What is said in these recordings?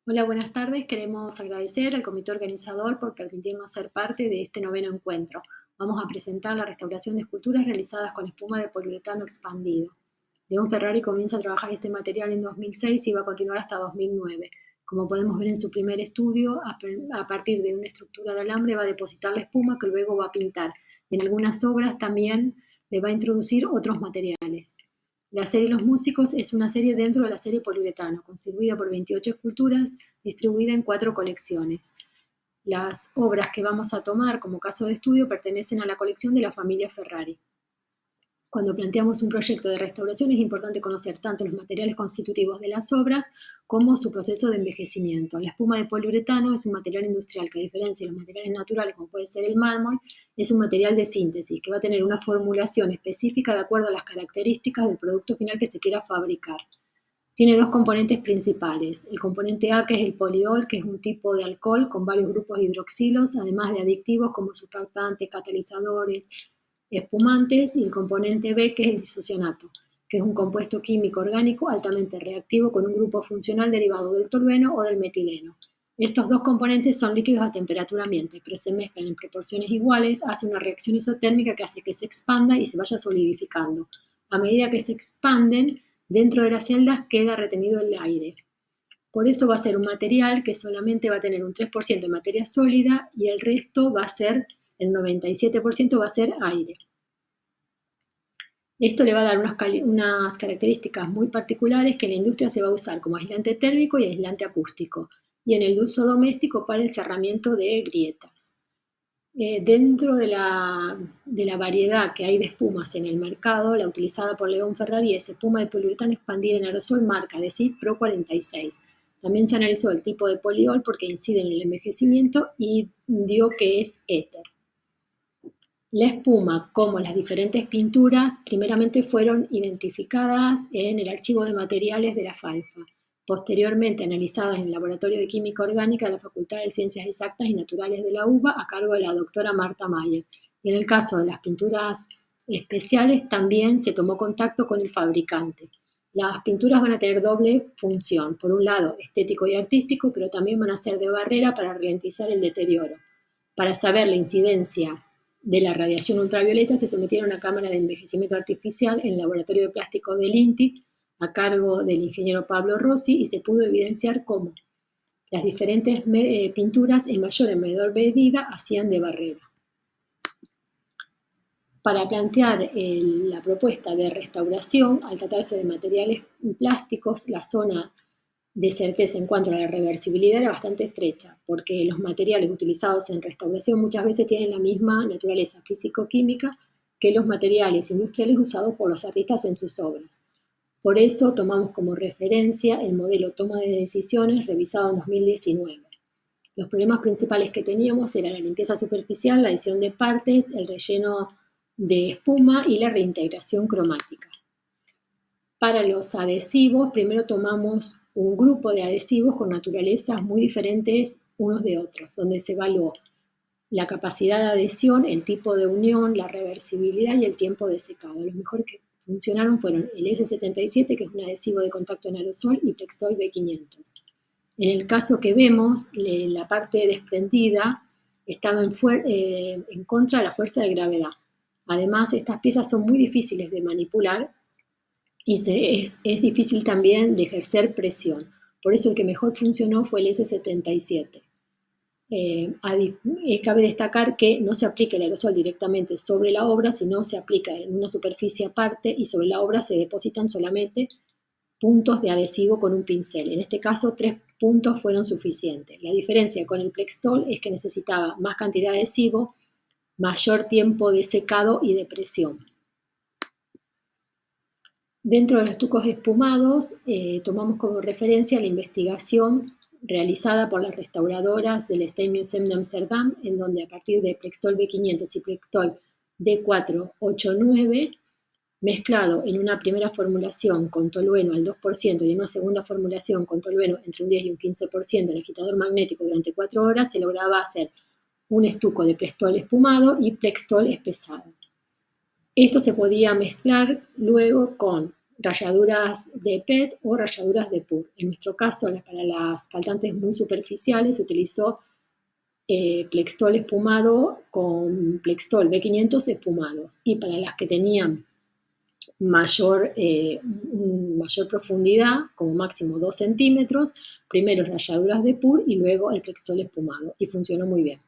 Hola, buenas tardes. Queremos agradecer al comité organizador por permitirnos ser parte de este noveno encuentro. Vamos a presentar la restauración de esculturas realizadas con espuma de poliuretano expandido. León Ferrari comienza a trabajar este material en 2006 y va a continuar hasta 2009. Como podemos ver en su primer estudio, a partir de una estructura de alambre va a depositar la espuma que luego va a pintar. Y en algunas obras también le va a introducir otros materiales. La serie Los Músicos es una serie dentro de la serie Poliuretano, constituida por 28 esculturas, distribuida en 4 colecciones. Las obras que vamos a tomar como caso de estudio pertenecen a la colección de la familia Ferrari. Cuando planteamos un proyecto de restauración es importante conocer tanto los materiales constitutivos de las obras como su proceso de envejecimiento. La espuma de poliuretano es un material industrial que, a diferencia de los materiales naturales como puede ser el mármol, es un material de síntesis que va a tener una formulación específica de acuerdo a las características del producto final que se quiera fabricar. Tiene dos componentes principales. El componente A, que es el poliol, que es un tipo de alcohol con varios grupos hidroxilos, además de aditivos como surfactantes, catalizadores, espumantes, y el componente B, que es el isocianato, que es un compuesto químico orgánico altamente reactivo con un grupo funcional derivado del tolueno o del metileno. Estos dos componentes son líquidos a temperatura ambiente, pero se mezclan en proporciones iguales, hace una reacción isotérmica que hace que se expanda y se vaya solidificando. A medida que se expanden, dentro de las celdas queda retenido el aire. Por eso va a ser un material que solamente va a tener un 3% de materia sólida y el resto va a ser, el 97% va a ser aire. Esto le va a dar unas características muy particulares que en la industria se va a usar como aislante térmico y aislante acústico, y en el uso doméstico para el cerramiento de grietas. Dentro de la variedad que hay de espumas en el mercado, la utilizada por León Ferrari es espuma de poliuretano expandida en aerosol marca Desit Pro 46. También se analizó el tipo de poliol porque incide en el envejecimiento y dio que es éter. La espuma, como las diferentes pinturas, primeramente fueron identificadas en el archivo de materiales de la FALFA, posteriormente analizadas en el Laboratorio de Química Orgánica de la Facultad de Ciencias Exactas y Naturales de la UBA a cargo de la doctora Marta Mayer. Y en el caso de las pinturas especiales también se tomó contacto con el fabricante. Las pinturas van a tener doble función, por un lado estético y artístico, pero también van a ser de barrera para ralentizar el deterioro. Para saber la incidencia de la radiación ultravioleta se sometieron a una cámara de envejecimiento artificial en el laboratorio de plástico del INTI a cargo del ingeniero Pablo Rossi y se pudo evidenciar cómo las diferentes pinturas en mayor o menor medida hacían de barrera. Para plantear la propuesta de restauración, al tratarse de materiales plásticos, la zona de certeza en cuanto a la reversibilidad era bastante estrecha, porque los materiales utilizados en restauración muchas veces tienen la misma naturaleza físico-química que los materiales industriales usados por los artistas en sus obras. Por eso tomamos como referencia el modelo toma de decisiones revisado en 2019. Los problemas principales que teníamos eran la limpieza superficial, la adición de partes, el relleno de espuma y la reintegración cromática. Para los adhesivos, primero tomamos un grupo de adhesivos con naturalezas muy diferentes unos de otros, donde se evaluó la capacidad de adhesión, el tipo de unión, la reversibilidad y el tiempo de secado. Los mejores que funcionaron fueron el S77, que es un adhesivo de contacto en aerosol, y Plextol B500. En el caso que vemos, la parte desprendida estaba en contra de la fuerza de gravedad. Además, estas piezas son muy difíciles de manipular y es difícil también de ejercer presión. Por eso el que mejor funcionó fue el S77. Cabe destacar que no se aplica el aerosol directamente sobre la obra, sino se aplica en una superficie aparte y sobre la obra se depositan solamente puntos de adhesivo con un pincel. En este caso, 3 puntos fueron suficientes. La diferencia con el Plextol es que necesitaba más cantidad de adhesivo, mayor tiempo de secado y de presión. Dentro de los estucos espumados, tomamos como referencia la investigación realizada por las restauradoras del Stedmuseum de Ámsterdam, en donde a partir de Plextol B500 y Plextol D489, mezclado en una primera formulación con tolueno al 2% y en una segunda formulación con tolueno entre un 10 y un 15% en agitador magnético durante 4 horas, se lograba hacer un estuco de Plextol espumado y Plextol espesado. Esto se podía mezclar luego con rayaduras de PET o rayaduras de PUR. En nuestro caso, para las faltantes muy superficiales, se utilizó Plextol espumado con Plextol B500 espumados. Y para las que tenían mayor profundidad, como máximo 2 centímetros, primero rayaduras de PUR y luego el Plextol espumado. Y funcionó muy bien.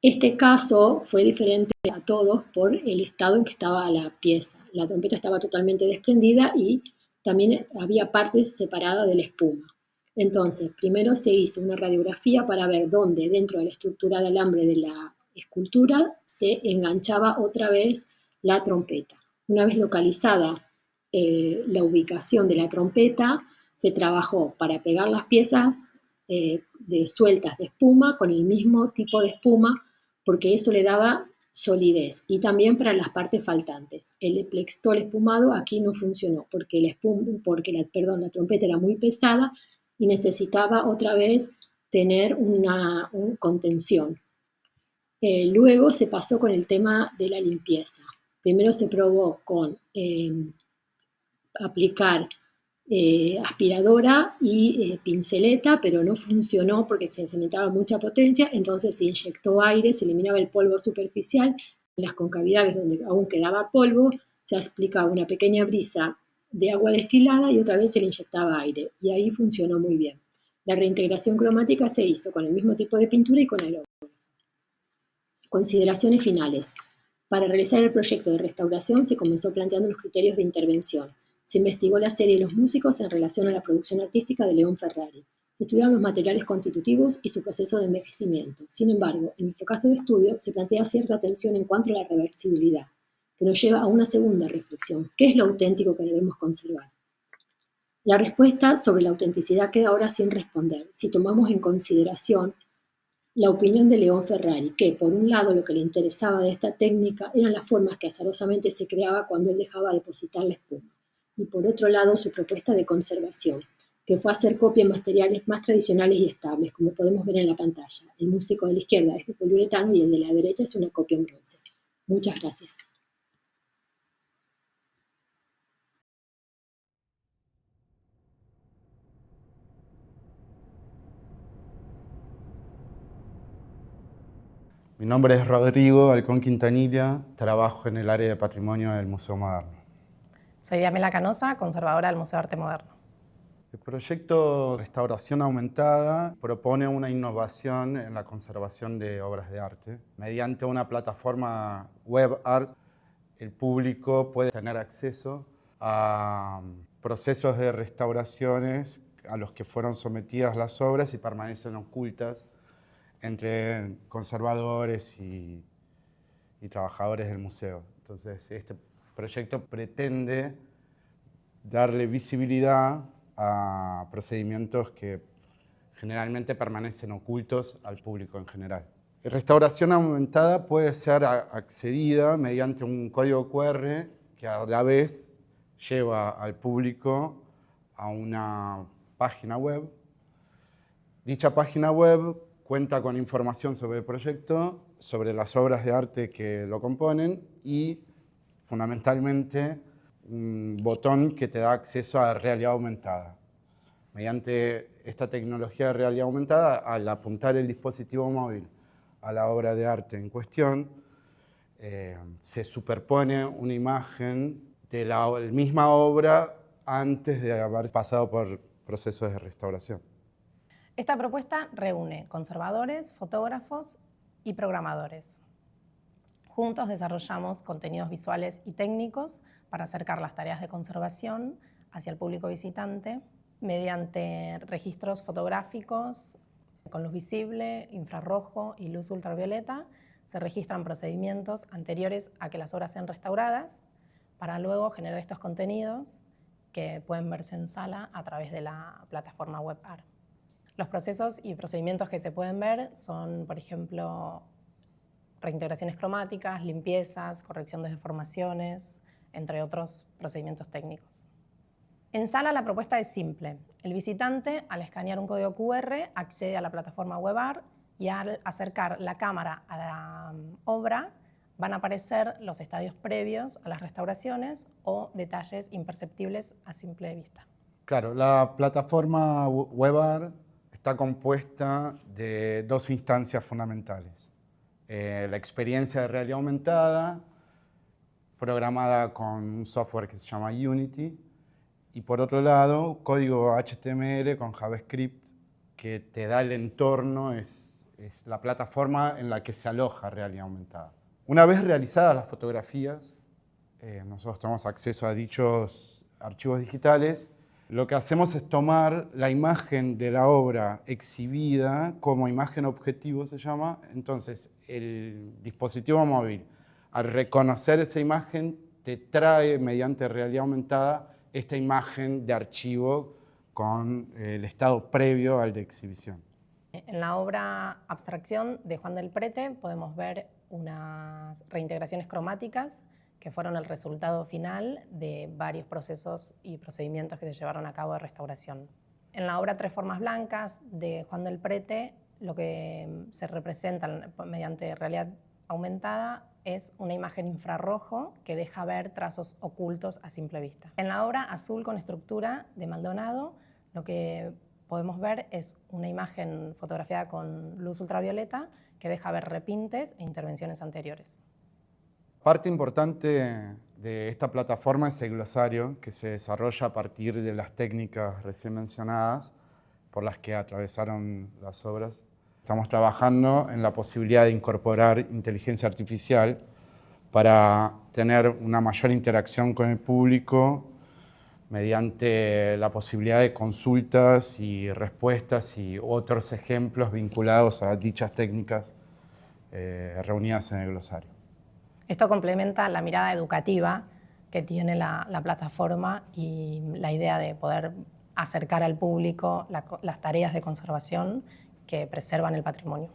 Este caso fue diferente a todos por el estado en que estaba la pieza. La trompeta estaba totalmente desprendida y también había partes separadas de la espuma. Entonces, primero se hizo una radiografía para ver dónde dentro de la estructura de alambre de la escultura se enganchaba otra vez la trompeta. Una vez localizada la ubicación de la trompeta, se trabajó para pegar las piezas sueltas de espuma con el mismo tipo de espuma, porque eso le daba solidez, y también para las partes faltantes. El Plextol espumado aquí no funcionó porque la trompeta era muy pesada y necesitaba otra vez tener una contención. Luego se pasó con el tema de la limpieza. Primero se probó con aplicar aspiradora y pinceleta, pero no funcionó porque se necesitaba mucha potencia, entonces se inyectó aire, se eliminaba el polvo superficial. En las concavidades donde aún quedaba polvo, se aplicaba una pequeña brisa de agua destilada y otra vez se le inyectaba aire, y ahí funcionó muy bien. La reintegración cromática se hizo con el mismo tipo de pintura y con aerógrafo. Consideraciones finales. Para realizar el proyecto de restauración se comenzó planteando los criterios de intervención. Se investigó la serie y los músicos en relación a la producción artística de León Ferrari. Se estudiaron los materiales constitutivos y su proceso de envejecimiento. Sin embargo, en nuestro caso de estudio se plantea cierta atención en cuanto a la reversibilidad, que nos lleva a una segunda reflexión. ¿Qué es lo auténtico que debemos conservar? La respuesta sobre la autenticidad queda ahora sin responder, si tomamos en consideración la opinión de León Ferrari, que por un lado lo que le interesaba de esta técnica eran las formas que azarosamente se creaba cuando él dejaba depositar la espuma, y por otro lado su propuesta de conservación, que fue hacer copia en materiales más tradicionales y estables, como podemos ver en la pantalla. El músico de la izquierda es de poliuretano y el de la derecha es una copia en bronce. Muchas gracias. Mi nombre es Rodrigo Alcón Quintanilla, trabajo en el área de patrimonio del Museo Moderno. Soy Diamela Canosa, conservadora del Museo de Arte Moderno. El proyecto Restauración Aumentada propone una innovación en la conservación de obras de arte. Mediante una plataforma web art, el público puede tener acceso a procesos de restauraciones a los que fueron sometidas las obras y permanecen ocultas entre conservadores y trabajadores del museo. Entonces, este proyecto pretende darle visibilidad a procedimientos que generalmente permanecen ocultos al público en general. La restauración aumentada puede ser accedida mediante un código QR que a la vez lleva al público a una página web. Dicha página web cuenta con información sobre el proyecto, sobre las obras de arte que lo componen y, fundamentalmente, un botón que te da acceso a realidad aumentada. Mediante esta tecnología de realidad aumentada, al apuntar el dispositivo móvil a la obra de arte en cuestión, se superpone una imagen de la misma obra antes de haber pasado por procesos de restauración. Esta propuesta reúne conservadores, fotógrafos y programadores. Juntos desarrollamos contenidos visuales y técnicos para acercar las tareas de conservación hacia el público visitante mediante registros fotográficos con luz visible, infrarrojo y luz ultravioleta. Se registran procedimientos anteriores a que las obras sean restauradas para luego generar estos contenidos que pueden verse en sala a través de la plataforma WebArt. Los procesos y procedimientos que se pueden ver son, por ejemplo, reintegraciones cromáticas, limpiezas, corrección de deformaciones, entre otros procedimientos técnicos. En sala la propuesta es simple. El visitante, al escanear un código QR, accede a la plataforma WebArt y al acercar la cámara a la obra, van a aparecer los estadios previos a las restauraciones o detalles imperceptibles a simple vista. Claro, la plataforma WebArt está compuesta de dos instancias fundamentales. La experiencia de realidad aumentada, programada con un software que se llama Unity, y por otro lado, código HTML con JavaScript que te da el entorno, es la plataforma en la que se aloja realidad aumentada. Una vez realizadas las fotografías, nosotros tenemos acceso a dichos archivos digitales. Lo que hacemos es tomar la imagen de la obra exhibida como imagen objetivo, se llama. Entonces, el dispositivo móvil, al reconocer esa imagen, te trae mediante realidad aumentada esta imagen de archivo con el estado previo al de exhibición. En la obra Abstracción de Juan del Prete podemos ver unas reintegraciones cromáticas que fueron el resultado final de varios procesos y procedimientos que se llevaron a cabo de restauración. En la obra Tres Formas Blancas de Juan del Prete, lo que se representa mediante realidad aumentada es una imagen infrarrojo que deja ver trazos ocultos a simple vista. En la obra Azul con estructura de Maldonado, lo que podemos ver es una imagen fotografiada con luz ultravioleta que deja ver repintes e intervenciones anteriores. Parte importante de esta plataforma es el glosario, que se desarrolla a partir de las técnicas recién mencionadas por las que atravesaron las obras. Estamos trabajando en la posibilidad de incorporar inteligencia artificial para tener una mayor interacción con el público mediante la posibilidad de consultas y respuestas y otros ejemplos vinculados a dichas técnicas reunidas en el glosario. Esto complementa la mirada educativa que tiene la plataforma y la idea de poder acercar al público las tareas de conservación que preservan el patrimonio.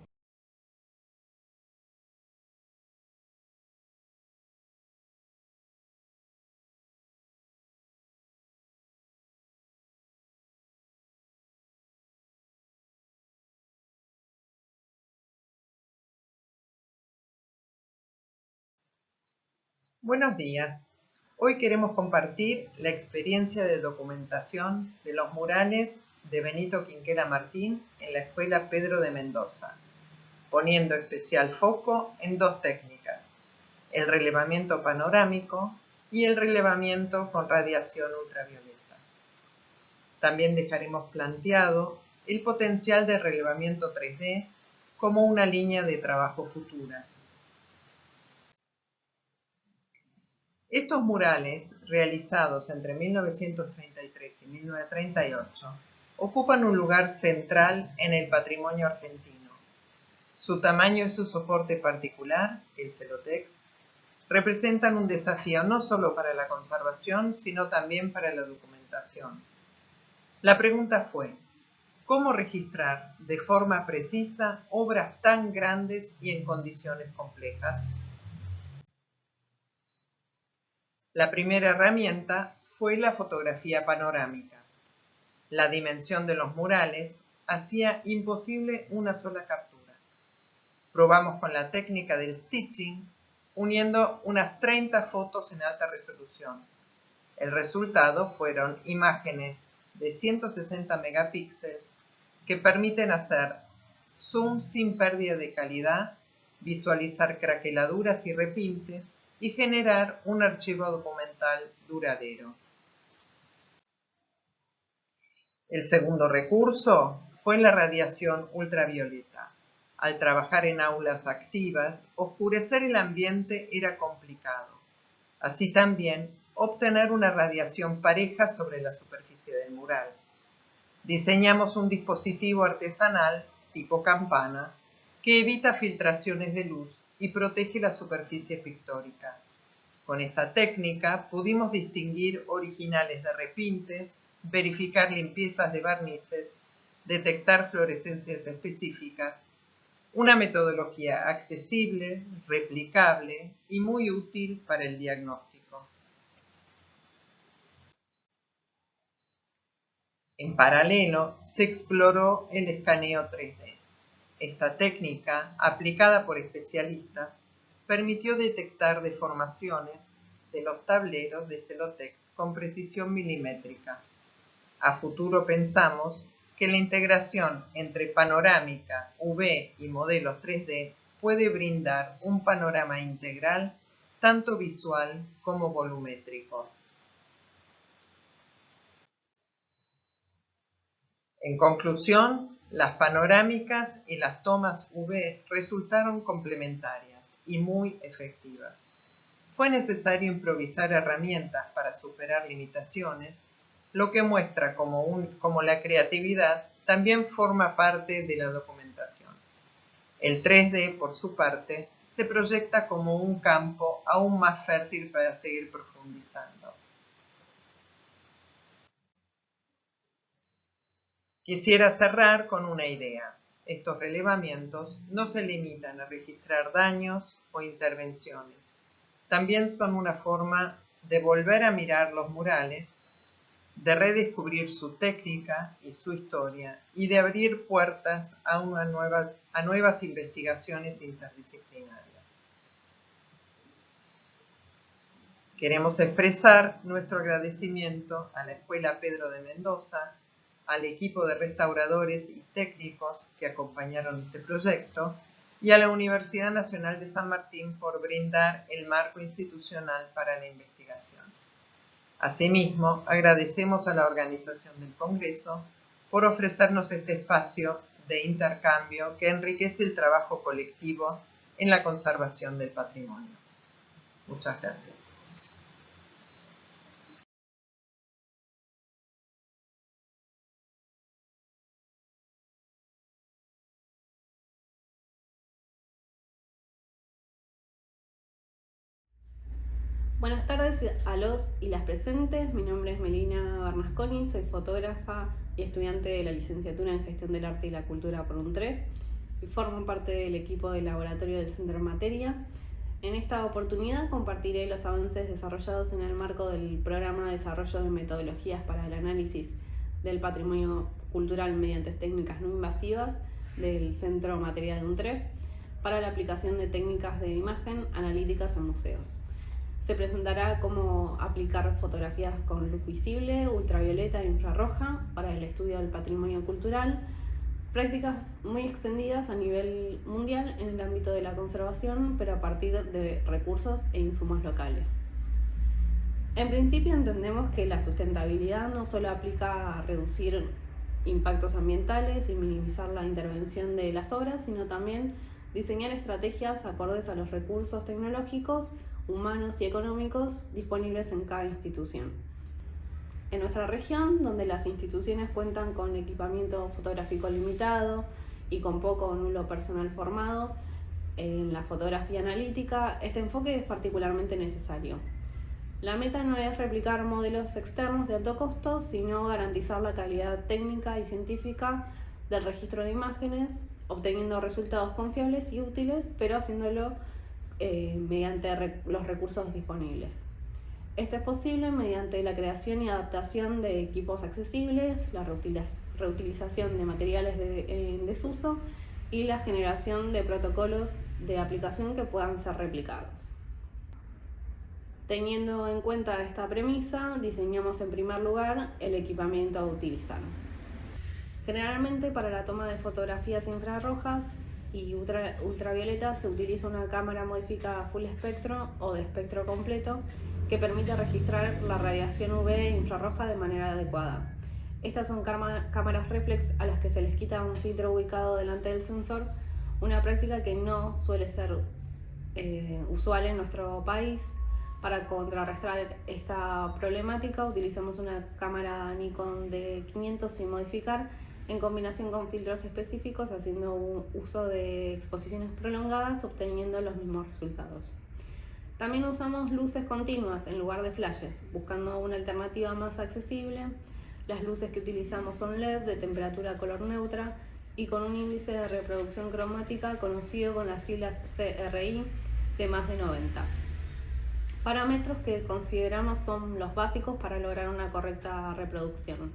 Buenos días. Hoy queremos compartir la experiencia de documentación de los murales de Benito Quinquela Martín en la Escuela Pedro de Mendoza, poniendo especial foco en dos técnicas, el relevamiento panorámico y el relevamiento con radiación ultravioleta. También dejaremos planteado el potencial de relevamiento 3D como una línea de trabajo futura. Estos murales, realizados entre 1933 y 1938, ocupan un lugar central en el patrimonio argentino. Su tamaño y su soporte particular, el celotex, representan un desafío no solo para la conservación, sino también para la documentación. La pregunta fue, ¿cómo registrar de forma precisa obras tan grandes y en condiciones complejas? La primera herramienta fue la fotografía panorámica. La dimensión de los murales hacía imposible una sola captura. Probamos con la técnica del stitching, uniendo unas 30 fotos en alta resolución. El resultado fueron imágenes de 160 megapíxeles que permiten hacer zoom sin pérdida de calidad, visualizar craqueladuras y repintes, y generar un archivo documental duradero. El segundo recurso fue la radiación ultravioleta. Al trabajar en aulas activas, oscurecer el ambiente era complicado. Así también, obtener una radiación pareja sobre la superficie del mural. Diseñamos un dispositivo artesanal tipo campana que evita filtraciones de luz y protege la superficie pictórica. Con esta técnica pudimos distinguir originales de repintes, verificar limpiezas de barnices, detectar fluorescencias específicas, una metodología accesible, replicable y muy útil para el diagnóstico. En paralelo, se exploró el escaneo 3D. Esta técnica, aplicada por especialistas, permitió detectar deformaciones de los tableros de Celotex con precisión milimétrica. A futuro pensamos que la integración entre panorámica, UV y modelos 3D puede brindar un panorama integral, tanto visual como volumétrico. En conclusión, las panorámicas y las tomas UV resultaron complementarias y muy efectivas. Fue necesario improvisar herramientas para superar limitaciones, lo que muestra como la creatividad también forma parte de la documentación. El 3D, por su parte, se proyecta como un campo aún más fértil para seguir profundizando. Quisiera cerrar con una idea. Estos relevamientos no se limitan a registrar daños o intervenciones. También son una forma de volver a mirar los murales, de redescubrir su técnica y su historia y de abrir puertas a nuevas investigaciones interdisciplinarias. Queremos expresar nuestro agradecimiento a la Escuela Pedro de Mendoza, al equipo de restauradores y técnicos que acompañaron este proyecto y a la Universidad Nacional de San Martín por brindar el marco institucional para la investigación. Asimismo, agradecemos a la organización del Congreso por ofrecernos este espacio de intercambio que enriquece el trabajo colectivo en la conservación del patrimonio. Muchas gracias. Buenas tardes a los y las presentes. Mi nombre es Melina Bernasconi, soy fotógrafa y estudiante de la licenciatura en Gestión del Arte y la Cultura por UNTREF y formo parte del equipo de laboratorio del Centro en Materia. En esta oportunidad compartiré los avances desarrollados en el marco del Programa de Desarrollo de Metodologías para el Análisis del Patrimonio Cultural mediante técnicas no invasivas del Centro en Materia de UNTREF para la aplicación de técnicas de imagen analíticas en museos. Se presentará cómo aplicar fotografías con luz visible, ultravioleta e infrarroja para el estudio del patrimonio cultural, prácticas muy extendidas a nivel mundial en el ámbito de la conservación, pero a partir de recursos e insumos locales. En principio entendemos que la sustentabilidad no solo aplica a reducir impactos ambientales y minimizar la intervención de las obras, sino también diseñar estrategias acordes a los recursos tecnológicos, humanos y económicos disponibles en cada institución. En nuestra región, donde las instituciones cuentan con equipamiento fotográfico limitado y con poco o nulo personal formado en la fotografía analítica, este enfoque es particularmente necesario. La meta no es replicar modelos externos de alto costo, sino garantizar la calidad técnica y científica del registro de imágenes, obteniendo resultados confiables y útiles, pero haciéndolo mediante los recursos disponibles. Esto es posible mediante la creación y adaptación de equipos accesibles, la reutilización de materiales en desuso y la generación de protocolos de aplicación que puedan ser replicados. Teniendo en cuenta esta premisa, diseñamos en primer lugar el equipamiento a utilizar. Generalmente para la toma de fotografías infrarrojas y ultravioleta se utiliza una cámara modificada full espectro o de espectro completo que permite registrar la radiación UV e infrarroja de manera adecuada. Estas son cámaras reflex a las que se les quita un filtro ubicado delante del sensor, una práctica que no suele ser usual en nuestro país. Para contrarrestar esta problemática utilizamos una cámara Nikon D500 sin modificar, en combinación con filtros específicos, haciendo un uso de exposiciones prolongadas, obteniendo los mismos resultados. También usamos luces continuas en lugar de flashes, buscando una alternativa más accesible. Las luces que utilizamos son LED de temperatura color neutra y con un índice de reproducción cromática conocido con las siglas CRI de más de 90. Parámetros que consideramos son los básicos para lograr una correcta reproducción.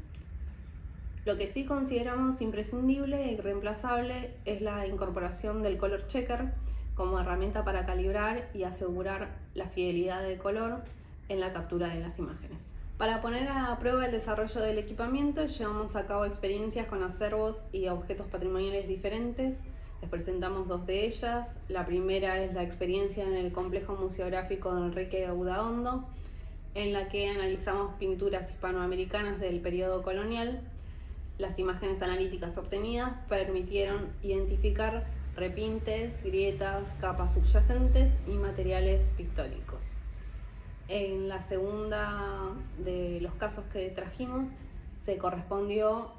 Lo que sí consideramos imprescindible e irreemplazable es la incorporación del color checker, como herramienta para calibrar y asegurar la fidelidad del color en la captura de las imágenes. Para poner a prueba el desarrollo del equipamiento, llevamos a cabo experiencias con acervos y objetos patrimoniales diferentes. Les presentamos 2 de ellas. La primera es la experiencia en el complejo museográfico de Enrique de Udaondo, en la que analizamos pinturas hispanoamericanas del periodo colonial. Las imágenes analíticas obtenidas permitieron identificar repintes, grietas, capas subyacentes y materiales pictóricos. En la segunda de los casos que trajimos se correspondió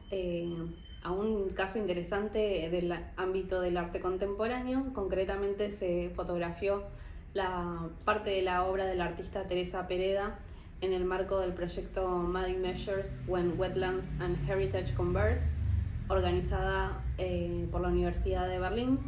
a un caso interesante del ámbito del arte contemporáneo. Concretamente se fotografió la parte de la obra de la artista Teresa Pereda en el marco del proyecto Mapping Measures When Wetlands and Heritage Converse, organizada por la Universidad de Berlín.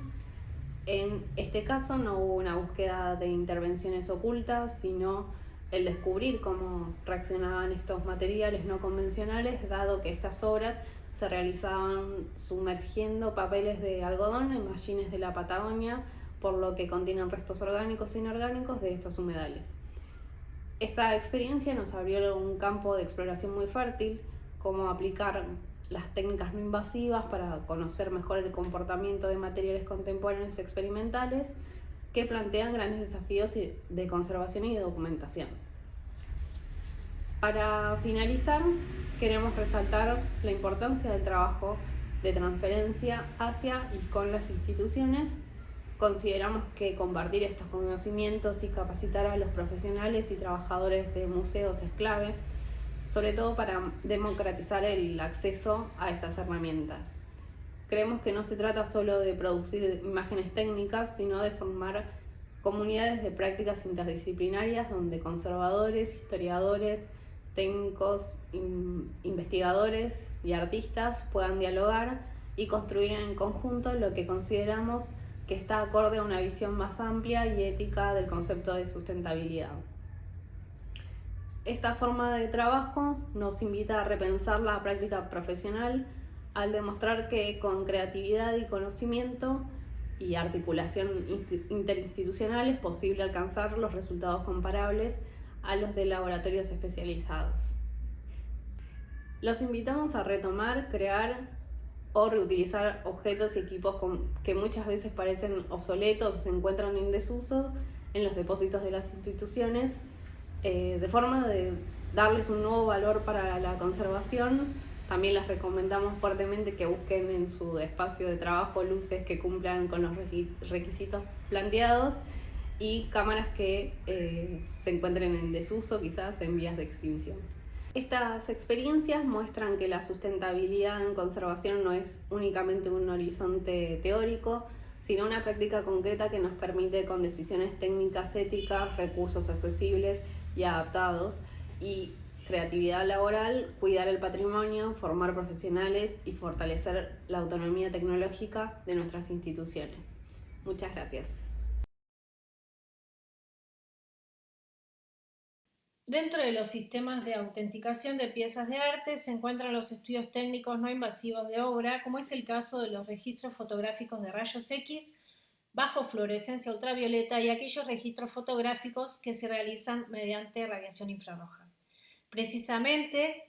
En este caso no hubo una búsqueda de intervenciones ocultas, sino el descubrir cómo reaccionaban estos materiales no convencionales, dado que estas obras se realizaban sumergiendo papeles de algodón en mallines de la Patagonia, por lo que contienen restos orgánicos e inorgánicos de estos humedales. Esta experiencia nos abrió un campo de exploración muy fértil, cómo aplicar las técnicas no invasivas para conocer mejor el comportamiento de materiales contemporáneos experimentales que plantean grandes desafíos de conservación y de documentación. Para finalizar, queremos resaltar la importancia del trabajo de transferencia hacia y con las instituciones. Consideramos que compartir estos conocimientos y capacitar a los profesionales y trabajadores de museos es clave, sobre todo para democratizar el acceso a estas herramientas. Creemos que no se trata solo de producir imágenes técnicas, sino de formar comunidades de prácticas interdisciplinarias donde conservadores, historiadores, técnicos, investigadores y artistas puedan dialogar y construir en conjunto lo que consideramos que está acorde a una visión más amplia y ética del concepto de sustentabilidad. Esta forma de trabajo nos invita a repensar la práctica profesional al demostrar que con creatividad y conocimiento y articulación interinstitucional es posible alcanzar los resultados comparables a los de laboratorios especializados. Los invitamos a retomar, crear o reutilizar objetos y equipos que muchas veces parecen obsoletos o se encuentran en desuso en los depósitos de las instituciones, de forma de darles un nuevo valor para la conservación. También les recomendamos fuertemente que busquen en su espacio de trabajo luces que cumplan con los requisitos planteados y cámaras que se encuentren en desuso, quizás en vías de extinción. Estas experiencias muestran que la sustentabilidad en conservación no es únicamente un horizonte teórico, sino una práctica concreta que nos permite, con decisiones técnicas éticas, recursos accesibles y adaptados y creatividad laboral, cuidar el patrimonio, formar profesionales y fortalecer la autonomía tecnológica de nuestras instituciones. Muchas gracias. Dentro de los sistemas de autenticación de piezas de arte se encuentran los estudios técnicos no invasivos de obra, como es el caso de los registros fotográficos de rayos X, bajo fluorescencia ultravioleta y aquellos registros fotográficos que se realizan mediante radiación infrarroja. Precisamente,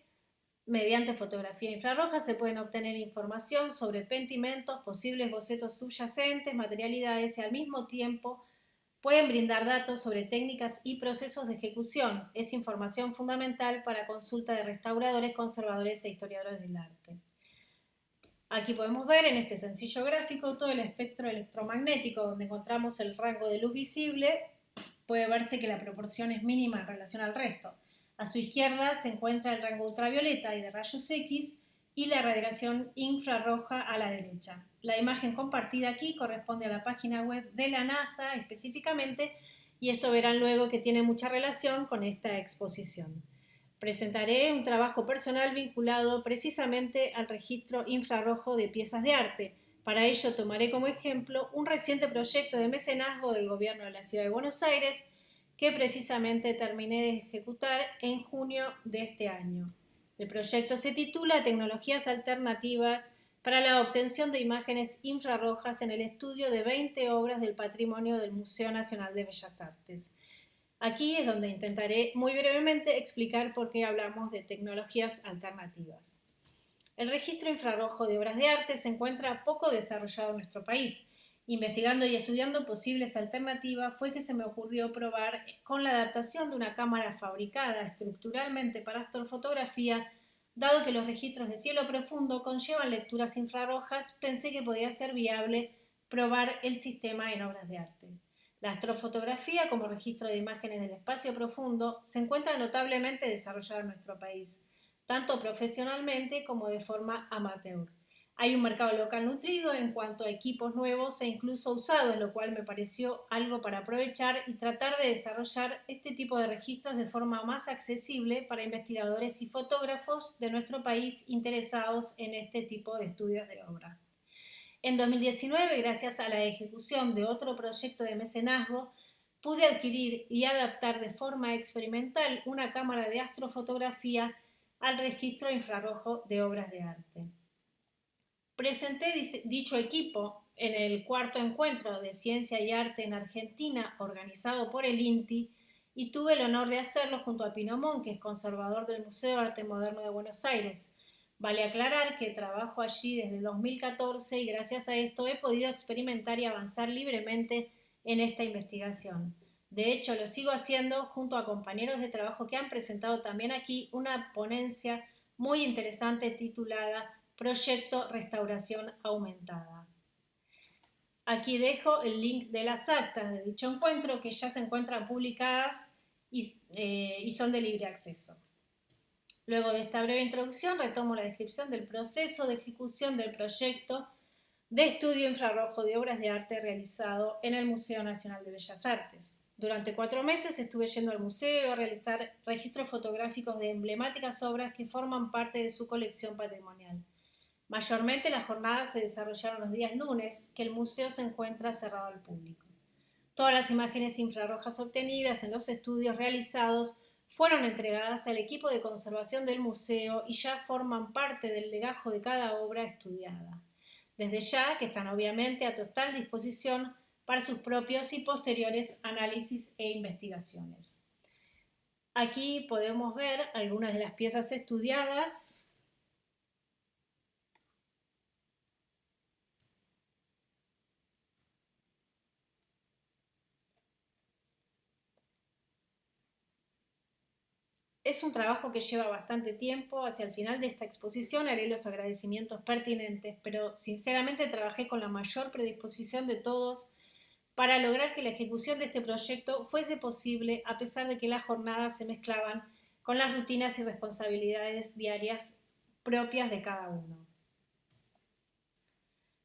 mediante fotografía infrarroja se pueden obtener información sobre pentimentos, posibles bocetos subyacentes, materialidades y al mismo tiempo pueden brindar datos sobre técnicas y procesos de ejecución. Es información fundamental para consulta de restauradores, conservadores e historiadores del arte. Aquí podemos ver en este sencillo gráfico todo el espectro electromagnético, donde encontramos el rango de luz visible. Puede verse que la proporción es mínima en relación al resto. A su izquierda se encuentra el rango ultravioleta y de rayos X y la radiación infrarroja a la derecha. La imagen compartida aquí corresponde a la página web de la NASA específicamente, y esto verán luego que tiene mucha relación con esta exposición. Presentaré un trabajo personal vinculado precisamente al registro infrarrojo de piezas de arte. Para ello tomaré como ejemplo un reciente proyecto de mecenazgo del gobierno de la Ciudad de Buenos Aires que precisamente terminé de ejecutar en junio de este año. El proyecto se titula Tecnologías alternativas para la obtención de imágenes infrarrojas en el estudio de 20 obras del patrimonio del Museo Nacional de Bellas Artes. Aquí es donde intentaré muy brevemente explicar por qué hablamos de tecnologías alternativas. El registro infrarrojo de obras de arte se encuentra poco desarrollado en nuestro país. Investigando y estudiando posibles alternativas fue que se me ocurrió probar con la adaptación de una cámara fabricada estructuralmente para astrofotografía. Dado que los registros de cielo profundo conllevan lecturas infrarrojas, pensé que podía ser viable probar el sistema en obras de arte. La astrofotografía como registro de imágenes del espacio profundo se encuentra notablemente desarrollada en nuestro país, tanto profesionalmente como de forma amateur. Hay un mercado local nutrido en cuanto a equipos nuevos e incluso usados, lo cual me pareció algo para aprovechar y tratar de desarrollar este tipo de registros de forma más accesible para investigadores y fotógrafos de nuestro país interesados en este tipo de estudios de obra. En 2019, gracias a la ejecución de otro proyecto de mecenazgo, pude adquirir y adaptar de forma experimental una cámara de astrofotografía al registro infrarrojo de obras de arte. Presenté dicho equipo en el cuarto encuentro de Ciencia y Arte en Argentina organizado por el INTI y tuve el honor de hacerlo junto a Pino Mon, que es conservador del Museo de Arte Moderno de Buenos Aires. Vale aclarar que trabajo allí desde 2014 y gracias a esto he podido experimentar y avanzar libremente en esta investigación. De hecho, lo sigo haciendo junto a compañeros de trabajo que han presentado también aquí una ponencia muy interesante titulada Proyecto Restauración Aumentada. Aquí dejo el link de las actas de dicho encuentro que ya se encuentran publicadas y son de libre acceso. Luego de esta breve introducción retomo la descripción del proceso de ejecución del proyecto de estudio infrarrojo de obras de arte realizado en el Museo Nacional de Bellas Artes. Durante 4 meses estuve yendo al museo a realizar registros fotográficos de emblemáticas obras que forman parte de su colección patrimonial. Mayormente las jornadas se desarrollaron los días lunes, que el museo se encuentra cerrado al público. Todas las imágenes infrarrojas obtenidas en los estudios realizados fueron entregadas al equipo de conservación del museo y ya forman parte del legajo de cada obra estudiada. Desde ya que están obviamente a total disposición para sus propios y posteriores análisis e investigaciones. Aquí podemos ver algunas de las piezas estudiadas. Es un trabajo que lleva bastante tiempo. Hacia el final de esta exposición haré los agradecimientos pertinentes, pero sinceramente trabajé con la mayor predisposición de todos para lograr que la ejecución de este proyecto fuese posible a pesar de que las jornadas se mezclaban con las rutinas y responsabilidades diarias propias de cada uno.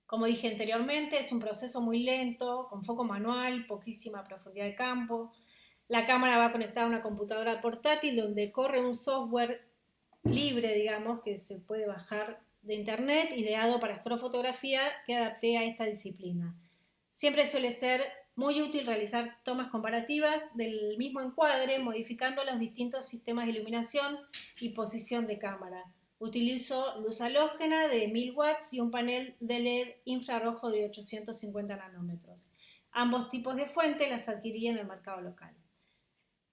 Como dije anteriormente, es un proceso muy lento, con foco manual, poquísima profundidad de campo. La cámara va conectada a una computadora portátil donde corre un software libre, digamos, que se puede bajar de internet, ideado para astrofotografía, que adapté a esta disciplina. Siempre suele ser muy útil realizar tomas comparativas del mismo encuadre, modificando los distintos sistemas de iluminación y posición de cámara. Utilizo luz halógena de 1000 watts y un panel de LED infrarrojo de 850 nanómetros. Ambos tipos de fuente las adquirí en el mercado local.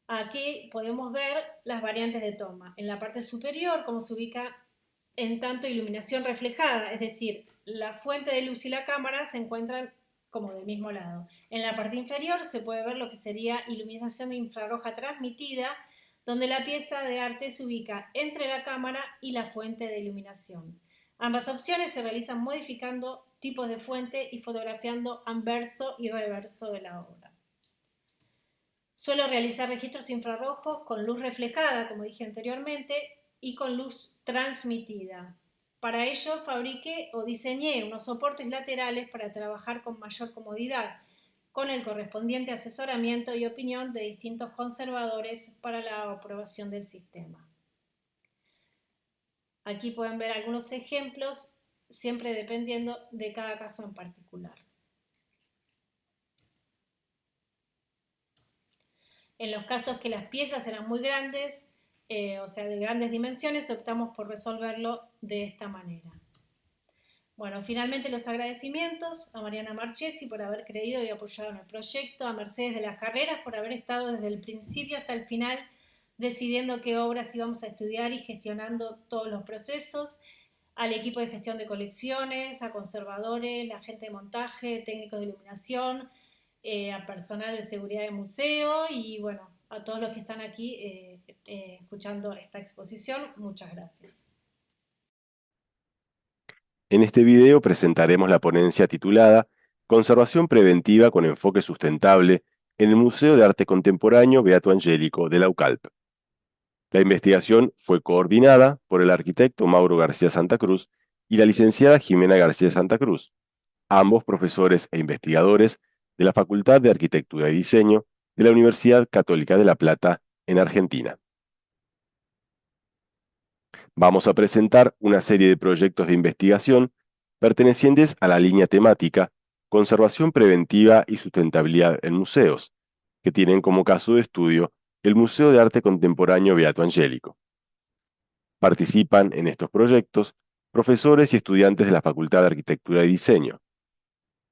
Aquí podemos ver las variantes de toma. En la parte superior, cómo se ubica en tanto iluminación reflejada, es decir, la fuente de luz y la cámara se encuentran como del mismo lado. En la parte inferior se puede ver lo que sería iluminación infrarroja transmitida, donde la pieza de arte se ubica entre la cámara y la fuente de iluminación. Ambas opciones se realizan modificando tipos de fuente y fotografiando anverso y reverso de la obra. Suelo realizar registros infrarrojos con luz reflejada, como dije anteriormente, y con luz transmitida. Para ello fabriqué o diseñé unos soportes laterales para trabajar con mayor comodidad, con el correspondiente asesoramiento y opinión de distintos conservadores para la aprobación del sistema. Aquí pueden ver algunos ejemplos, siempre dependiendo de cada caso en particular. En los casos que las piezas eran muy grandes, o sea, de grandes dimensiones, optamos por resolverlo de esta manera. Bueno, finalmente los agradecimientos a Mariana Marchesi por haber creído y apoyado en el proyecto, a Mercedes de las Carreras por haber estado desde el principio hasta el final decidiendo qué obras íbamos a estudiar y gestionando todos los procesos, al equipo de gestión de colecciones, a conservadores, la gente de montaje, técnicos de iluminación, a personal de seguridad del museo y bueno, a todos los que están aquí escuchando esta exposición, muchas gracias. En este video presentaremos la ponencia titulada Conservación preventiva con enfoque sustentable en el Museo de Arte Contemporáneo Beato Angélico de la UCALP. La investigación fue coordinada por el arquitecto Mauro García Santa Cruz y la licenciada Jimena García Santa Cruz, ambos profesores e investigadores de la Facultad de Arquitectura y Diseño de la Universidad Católica de La Plata, en Argentina. Vamos a presentar una serie de proyectos de investigación pertenecientes a la línea temática Conservación preventiva y sustentabilidad en museos, que tienen como caso de estudio el Museo de Arte Contemporáneo Beato Angélico. Participan en estos proyectos profesores y estudiantes de la Facultad de Arquitectura y Diseño.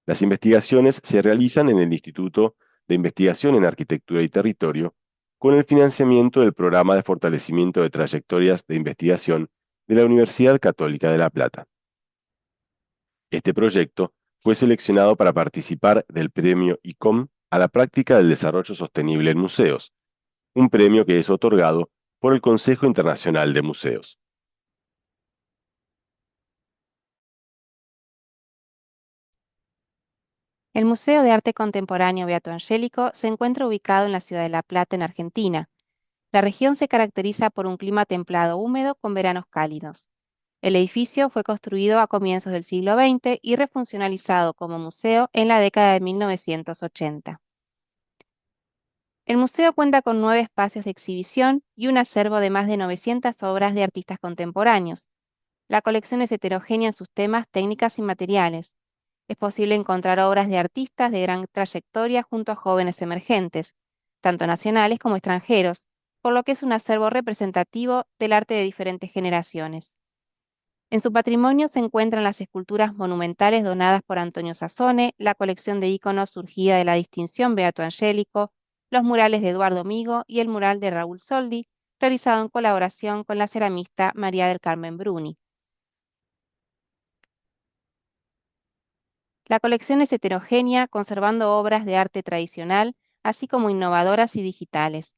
Las investigaciones se realizan en el Instituto de Investigación en Arquitectura y Territorio, con el financiamiento del Programa de Fortalecimiento de Trayectorias de Investigación de la Universidad Católica de La Plata. Este proyecto fue seleccionado para participar del Premio ICOM a la práctica del desarrollo sostenible en museos, un premio que es otorgado por el Consejo Internacional de Museos. El Museo de Arte Contemporáneo Beato Angélico se encuentra ubicado en la ciudad de La Plata, en Argentina. La región se caracteriza por un clima templado húmedo con veranos cálidos. El edificio fue construido a comienzos del siglo XX y refuncionalizado como museo en la década de 1980. El museo cuenta con 9 espacios de exhibición y un acervo de más de 900 obras de artistas contemporáneos. La colección es heterogénea en sus temas, técnicas y materiales. Es posible encontrar obras de artistas de gran trayectoria junto a jóvenes emergentes, tanto nacionales como extranjeros, por lo que es un acervo representativo del arte de diferentes generaciones. En su patrimonio se encuentran las esculturas monumentales donadas por Antonio Sassone, la colección de íconos surgida de la distinción Beato Angélico, los murales de Eduardo Migo y el mural de Raúl Soldi, realizado en colaboración con la ceramista María del Carmen Bruni. La colección es heterogénea, conservando obras de arte tradicional, así como innovadoras y digitales.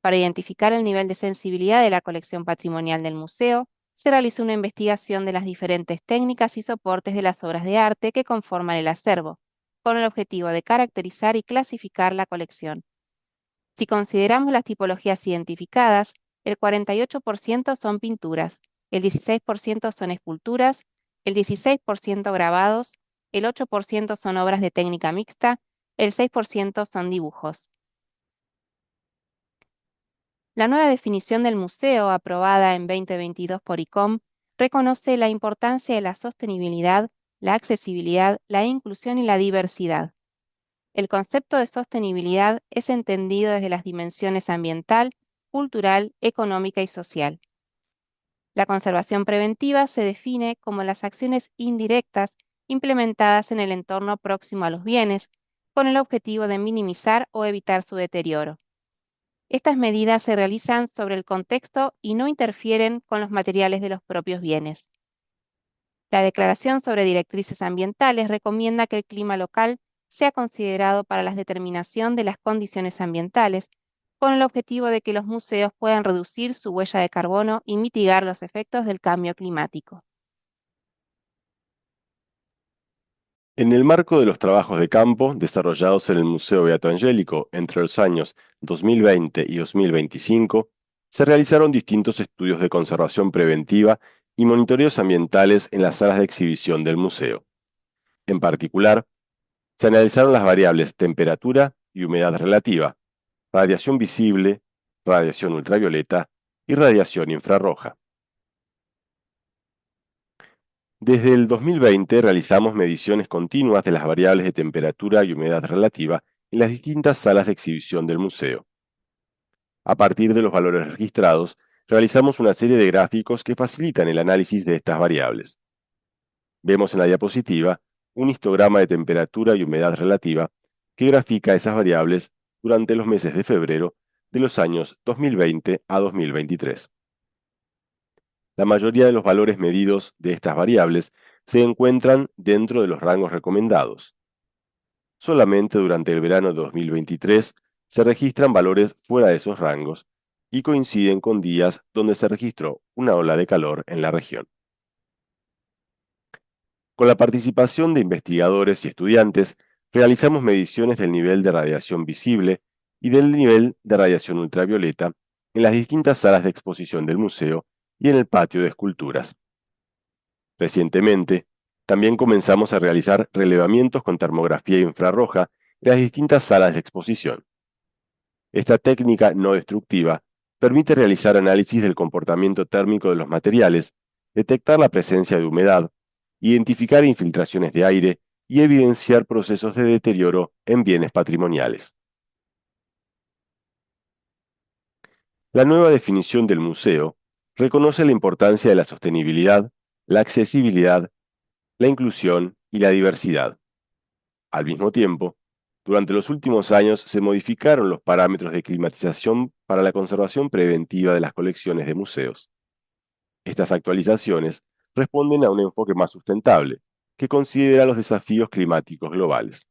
Para identificar el nivel de sensibilidad de la colección patrimonial del museo, se realizó una investigación de las diferentes técnicas y soportes de las obras de arte que conforman el acervo, con el objetivo de caracterizar y clasificar la colección. Si consideramos las tipologías identificadas, el 48% son pinturas, el 16% son esculturas, el 16% grabados, el 8% son obras de técnica mixta, el 6% son dibujos. La nueva definición del museo, aprobada en 2022 por ICOM, reconoce la importancia de la sostenibilidad, la accesibilidad, la inclusión y la diversidad. El concepto de sostenibilidad es entendido desde las dimensiones ambiental, cultural, económica y social. La conservación preventiva se define como las acciones indirectas implementadas en el entorno próximo a los bienes, con el objetivo de minimizar o evitar su deterioro. Estas medidas se realizan sobre el contexto y no interfieren con los materiales de los propios bienes. La Declaración sobre Directrices Ambientales recomienda que el clima local sea considerado para la determinación de las condiciones ambientales, con el objetivo de que los museos puedan reducir su huella de carbono y mitigar los efectos del cambio climático. En el marco de los trabajos de campo desarrollados en el Museo Beato Angélico entre los años 2020 y 2025, se realizaron distintos estudios de conservación preventiva y monitoreos ambientales en las salas de exhibición del museo. En particular, se analizaron las variables temperatura y humedad relativa, radiación visible, radiación ultravioleta y radiación infrarroja. Desde el 2020 realizamos mediciones continuas de las variables de temperatura y humedad relativa en las distintas salas de exhibición del museo. A partir de los valores registrados, realizamos una serie de gráficos que facilitan el análisis de estas variables. Vemos en la diapositiva un histograma de temperatura y humedad relativa que grafica esas variables durante los meses de febrero de los años 2020 a 2023. La mayoría de los valores medidos de estas variables se encuentran dentro de los rangos recomendados. Solamente durante el verano de 2023 se registran valores fuera de esos rangos y coinciden con días donde se registró una ola de calor en la región. Con la participación de investigadores y estudiantes, realizamos mediciones del nivel de radiación visible y del nivel de radiación ultravioleta en las distintas salas de exposición del museo y en el patio de esculturas. Recientemente, también comenzamos a realizar relevamientos con termografía infrarroja en las distintas salas de exposición. Esta técnica no destructiva permite realizar análisis del comportamiento térmico de los materiales, detectar la presencia de humedad, identificar infiltraciones de aire y evidenciar procesos de deterioro en bienes patrimoniales. La nueva definición del museo reconoce la importancia de la sostenibilidad, la accesibilidad, la inclusión y la diversidad. Al mismo tiempo, durante los últimos años se modificaron los parámetros de climatización para la conservación preventiva de las colecciones de museos. Estas actualizaciones responden a un enfoque más sustentable, que considera los desafíos climáticos globales.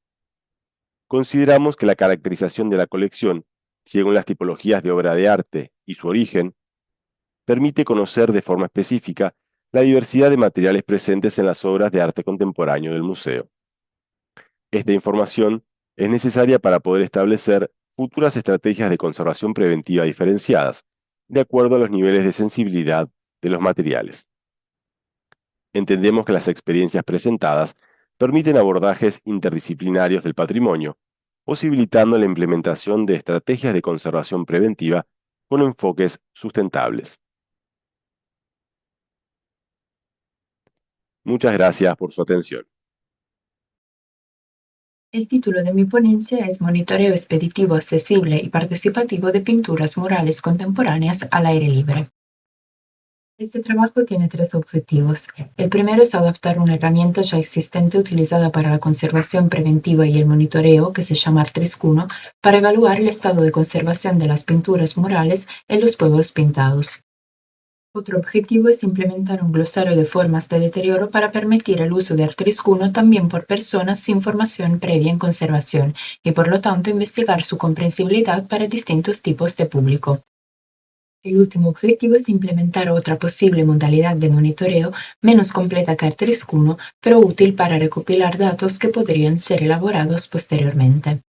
Consideramos que la caracterización de la colección, según las tipologías de obra de arte y su origen, permite conocer de forma específica la diversidad de materiales presentes en las obras de arte contemporáneo del museo. Esta información es necesaria para poder establecer futuras estrategias de conservación preventiva diferenciadas, de acuerdo a los niveles de sensibilidad de los materiales. Entendemos que las experiencias presentadas permiten abordajes interdisciplinarios del patrimonio, posibilitando la implementación de estrategias de conservación preventiva con enfoques sustentables. Muchas gracias por su atención. El título de mi ponencia es Monitoreo expeditivo accesible y participativo de pinturas murales contemporáneas al aire libre. Este trabajo tiene tres objetivos. El primero es adaptar una herramienta ya existente utilizada para la conservación preventiva y el monitoreo, que se llama Artriscuno, para evaluar el estado de conservación de las pinturas murales en los pueblos pintados. Otro objetivo es implementar un glosario de formas de deterioro para permitir el uso de Artriscuno también por personas sin formación previa en conservación y por lo tanto investigar su comprensibilidad para distintos tipos de público. El último objetivo es implementar otra posible modalidad de monitoreo menos completa que Artriscuno, pero útil para recopilar datos que podrían ser elaborados posteriormente.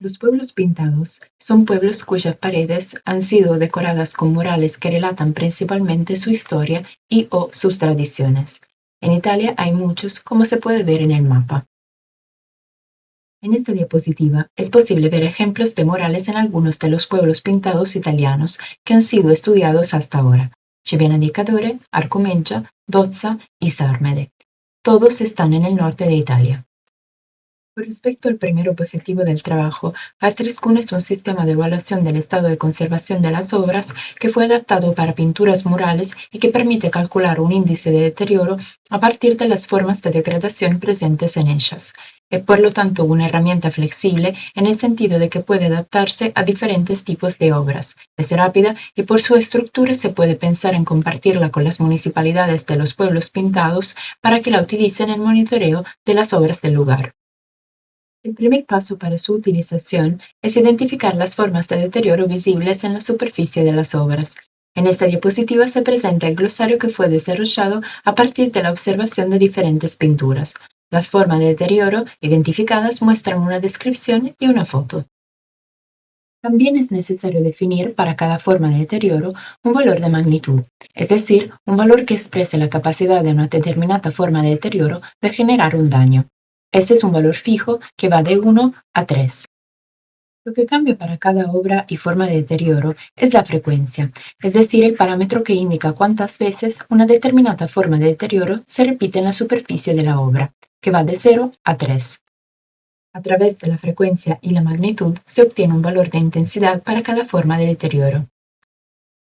Los pueblos pintados son pueblos cuyas paredes han sido decoradas con murales que relatan principalmente su historia y o sus tradiciones. En Italia hay muchos, como se puede ver en el mapa. En esta diapositiva es posible ver ejemplos de murales en algunos de los pueblos pintados italianos que han sido estudiados hasta ahora: Ceviana di Cadore, Arcomeggia, Dozza y Sarmede. Todos están en el norte de Italia. Con respecto al primer objetivo del trabajo, Artriscuno es un sistema de evaluación del estado de conservación de las obras que fue adaptado para pinturas murales y que permite calcular un índice de deterioro a partir de las formas de degradación presentes en ellas. Es por lo tanto una herramienta flexible en el sentido de que puede adaptarse a diferentes tipos de obras. Es rápida y por su estructura se puede pensar en compartirla con las municipalidades de los pueblos pintados para que la utilicen en el monitoreo de las obras del lugar. El primer paso para su utilización es identificar las formas de deterioro visibles en la superficie de las obras. En esta diapositiva se presenta el glosario que fue desarrollado a partir de la observación de diferentes pinturas. Las formas de deterioro identificadas muestran una descripción y una foto. También es necesario definir para cada forma de deterioro un valor de magnitud, es decir, un valor que exprese la capacidad de una determinada forma de deterioro de generar un daño. Ese es un valor fijo que va de 1 a 3. Lo que cambia para cada obra y forma de deterioro es la frecuencia, es decir, el parámetro que indica cuántas veces una determinada forma de deterioro se repite en la superficie de la obra, que va de 0 a 3. A través de la frecuencia y la magnitud se obtiene un valor de intensidad para cada forma de deterioro.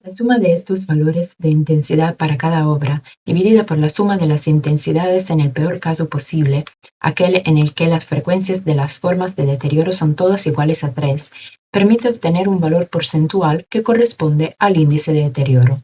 La suma de estos valores de intensidad para cada obra, dividida por la suma de las intensidades en el peor caso posible, aquel en el que las frecuencias de las formas de deterioro son todas iguales a 3, permite obtener un valor porcentual que corresponde al índice de deterioro.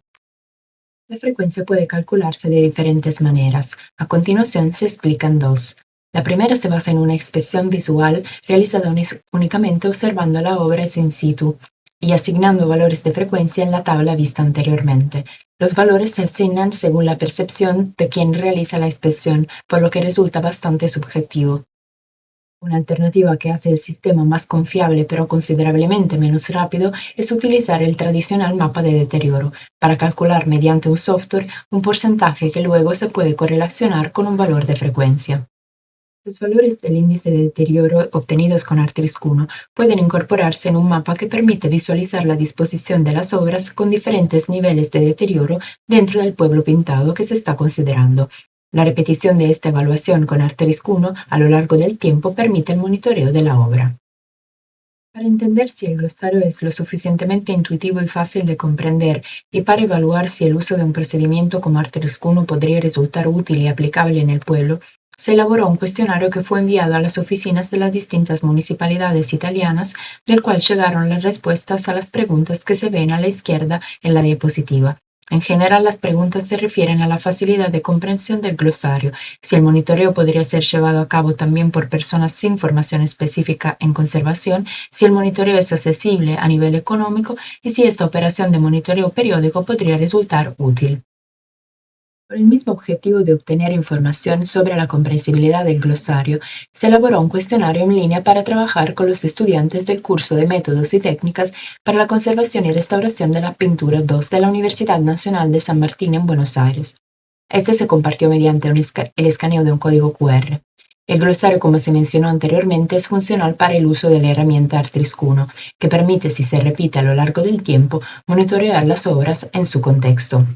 La frecuencia puede calcularse de diferentes maneras. A continuación se explican dos. La primera se basa en una inspección visual realizada únicamente observando la obra in situ y asignando valores de frecuencia en la tabla vista anteriormente. Los valores se asignan según la percepción de quien realiza la inspección, por lo que resulta bastante subjetivo. Una alternativa que hace el sistema más confiable pero considerablemente menos rápido es utilizar el tradicional mapa de deterioro para calcular mediante un software un porcentaje que luego se puede correlacionar con un valor de frecuencia. Los valores del índice de deterioro obtenidos con ArcTrisk-1 pueden incorporarse en un mapa que permite visualizar la disposición de las obras con diferentes niveles de deterioro dentro del pueblo pintado que se está considerando. La repetición de esta evaluación con ArcTrisk-1 a lo largo del tiempo permite el monitoreo de la obra. Para entender si el glosario es lo suficientemente intuitivo y fácil de comprender y para evaluar si el uso de un procedimiento como ArcTrisk-1 podría resultar útil y aplicable en el pueblo, se elaboró un cuestionario que fue enviado a las oficinas de las distintas municipalidades italianas, del cual llegaron las respuestas a las preguntas que se ven a la izquierda en la diapositiva. En general, las preguntas se refieren a la facilidad de comprensión del glosario, si el monitoreo podría ser llevado a cabo también por personas sin formación específica en conservación, si el monitoreo es accesible a nivel económico y si esta operación de monitoreo periódico podría resultar útil. Con el mismo objetivo de obtener información sobre la comprensibilidad del glosario, se elaboró un cuestionario en línea para trabajar con los estudiantes del curso de Métodos y Técnicas para la Conservación y Restauración de la Pintura 2 de la Universidad Nacional de San Martín en Buenos Aires. Este se compartió mediante el escaneo de un código QR. El glosario, como se mencionó anteriormente, es funcional para el uso de la herramienta ArcTrisk-1, que permite, si se repite a lo largo del tiempo, monitorear las obras en su contexto.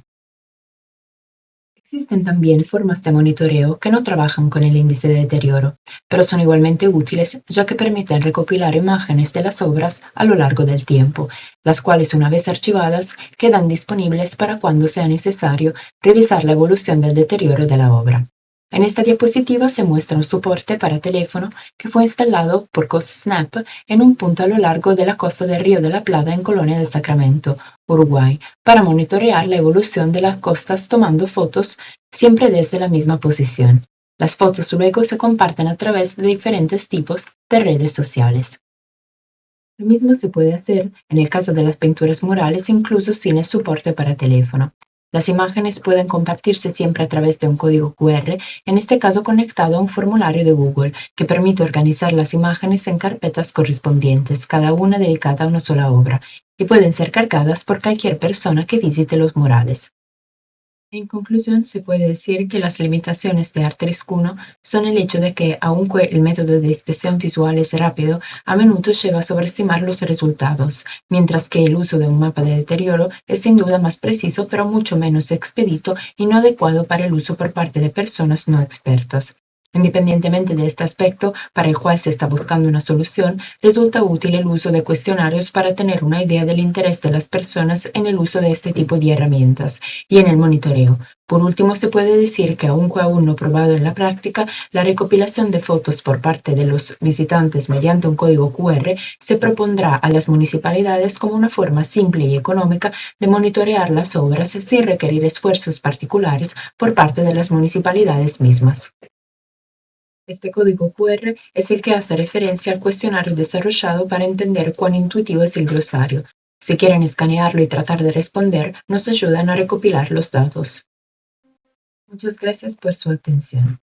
Existen también formas de monitoreo que no trabajan con el índice de deterioro, pero son igualmente útiles ya que permiten recopilar imágenes de las obras a lo largo del tiempo, las cuales una vez archivadas quedan disponibles para cuando sea necesario revisar la evolución del deterioro de la obra. En esta diapositiva se muestra un soporte para teléfono que fue instalado por CostSnap en un punto a lo largo de la costa del Río de la Plata en Colonia del Sacramento, Uruguay, para monitorear la evolución de las costas tomando fotos siempre desde la misma posición. Las fotos luego se comparten a través de diferentes tipos de redes sociales. Lo mismo se puede hacer en el caso de las pinturas murales incluso sin el soporte para teléfono. Las imágenes pueden compartirse siempre a través de un código QR, en este caso conectado a un formulario de Google, que permite organizar las imágenes en carpetas correspondientes, cada una dedicada a una sola obra, y pueden ser cargadas por cualquier persona que visite los murales. En conclusión, se puede decir que las limitaciones de ArcTrisk-1 son el hecho de que, aunque el método de inspección visual es rápido, a menudo lleva a sobreestimar los resultados, mientras que el uso de un mapa de deterioro es sin duda más preciso pero mucho menos expedito y no adecuado para el uso por parte de personas no expertas. Independientemente de este aspecto, para el cual se está buscando una solución, resulta útil el uso de cuestionarios para tener una idea del interés de las personas en el uso de este tipo de herramientas y en el monitoreo. Por último, se puede decir que, aunque aún no probado en la práctica, la recopilación de fotos por parte de los visitantes mediante un código QR se propondrá a las municipalidades como una forma simple y económica de monitorear las obras sin requerir esfuerzos particulares por parte de las municipalidades mismas. Este código QR es el que hace referencia al cuestionario desarrollado para entender cuán intuitivo es el glosario. Si quieren escanearlo y tratar de responder, nos ayudan a recopilar los datos. Muchas gracias por su atención.